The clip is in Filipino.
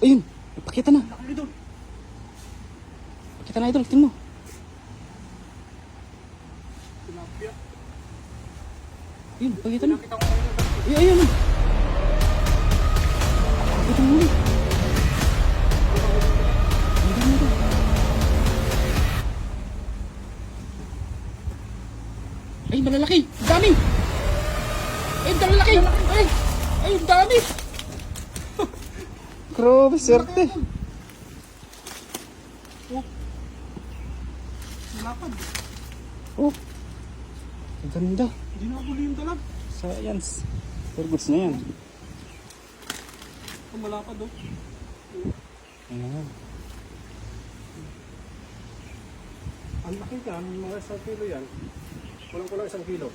Ayun, pakita na. Laki idol. Pakita na idol, tingnan mo. Tilapia. Ayun, pakita na. Nakita ko ngayon na dati. Ay, ayun. Pakita mo na. Pakita mo na. Ay, malalaki. Ang dami. Ay, ang malalaki. Ay, ay, ang dami. Grabe, swerte. Oh. Malapad. Oh, ang ganda. Hindi na huli yung dalag. Science. Turgots na yan. Ang malapad oh. Ayan. Ang laki yan, mga 1 kilo yan. Kulang-kulang 1 kilo.